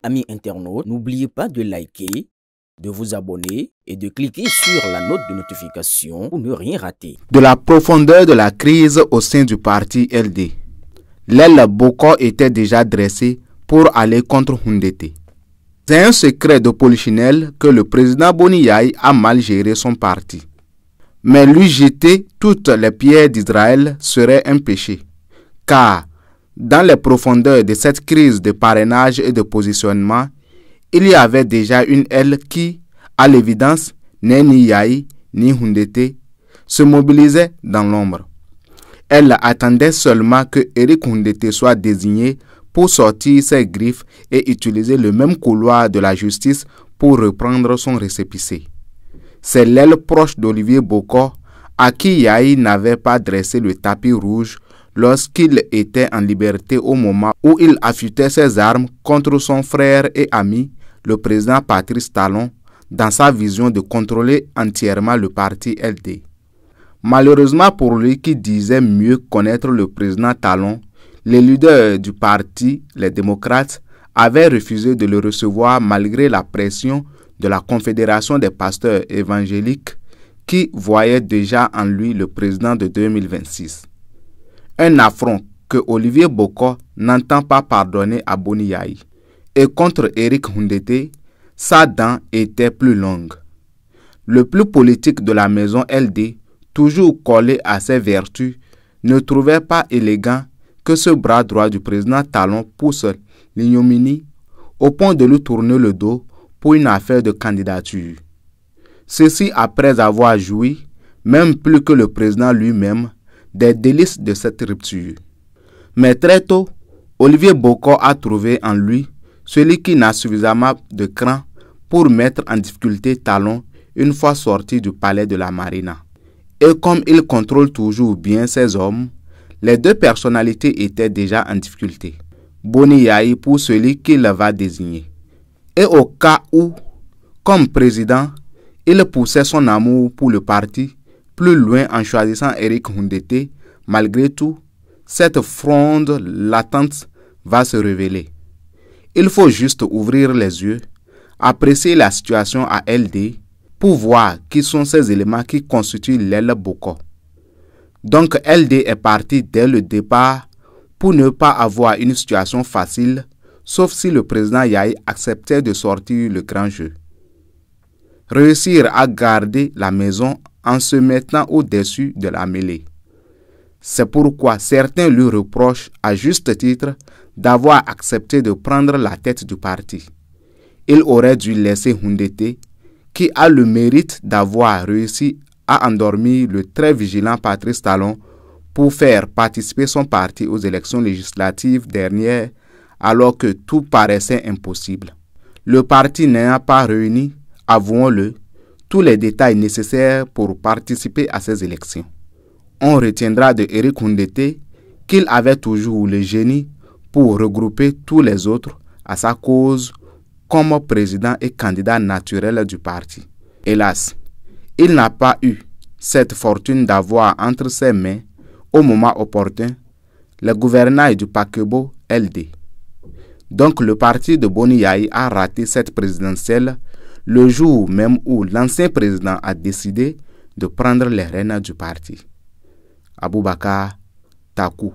Amis internautes, n'oubliez pas de liker, de vous abonner et de cliquer sur la note de notification pour ne rien rater. De la profondeur de la crise au sein du parti LD, l'aile Boko était déjà dressée pour aller contre Houndété. C'est un secret de polichinelle que le président Boni Yayi a mal géré son parti. Mais lui jeter toutes les pierres d'Israël serait un péché, car dans les profondeurs de cette crise de parrainage et de positionnement, il y avait déjà une aile qui, à l'évidence, n'est ni Yayi ni Houndété, se mobilisait dans l'ombre. Elle attendait seulement que Eric Houndété soit désigné pour sortir ses griffes et utiliser le même couloir de la justice pour reprendre son récépissé. C'est l'aile proche d'Olivier Bokor à qui Yayi n'avait pas dressé le tapis rouge lorsqu'il était en liberté au moment où il affûtait ses armes contre son frère et ami, le président Patrice Talon, dans sa vision de contrôler entièrement le parti LD. Malheureusement pour lui qui disait mieux connaître le président Talon, les leaders du parti, les démocrates, avaient refusé de le recevoir malgré la pression de la Confédération des pasteurs évangéliques qui voyait déjà en lui le président de 2026. Un affront que Olivier Bokor n'entend pas pardonner à Boni Yayi. Et contre Eric Houndété, sa dent était plus longue. Le plus politique de la maison LD, toujours collé à ses vertus, ne trouvait pas élégant que ce bras droit du président Talon pousse l'ignominie au point de lui tourner le dos pour une affaire de candidature. Ceci après avoir joui, même plus que le président lui-même, des délices de cette rupture. Mais très tôt, Olivier Bokor a trouvé en lui celui qui n'a suffisamment de cran pour mettre en difficulté Talon une fois sorti du palais de la Marina. Et comme il contrôle toujours bien ses hommes, les deux personnalités étaient déjà en difficulté. Boni Yayi pour celui qu'il va désigner. Et au cas où, comme président, il poussait son amour pour le parti plus loin en choisissant Eric Houndété, malgré tout, cette fronde latente va se révéler. Il faut juste ouvrir les yeux, apprécier la situation à LD pour voir qui sont ces éléments qui constituent l'aile Bokor. Donc LD est parti dès le départ pour ne pas avoir une situation facile, sauf si le président Yayi acceptait de sortir le grand jeu. Réussir à garder la maison en se mettant au-dessus de la mêlée. C'est pourquoi certains lui reprochent à juste titre d'avoir accepté de prendre la tête du parti. Il aurait dû laisser Houndété, qui a le mérite d'avoir réussi à endormir le très vigilant Patrice Talon pour faire participer son parti aux élections législatives dernières alors que tout paraissait impossible. Le parti n'ayant pas réuni, avouons-le, tous les détails nécessaires pour participer à ces élections. On retiendra de Eric Houndété qu'il avait toujours le génie pour regrouper tous les autres à sa cause comme président et candidat naturel du parti. Hélas, il n'a pas eu cette fortune d'avoir entre ses mains, au moment opportun, le gouvernail du paquebot LD. Donc le parti de Boni Yayi a raté cette présidentielle le jour même où l'ancien président a décidé de prendre les rênes du parti. Aboubakar Takou.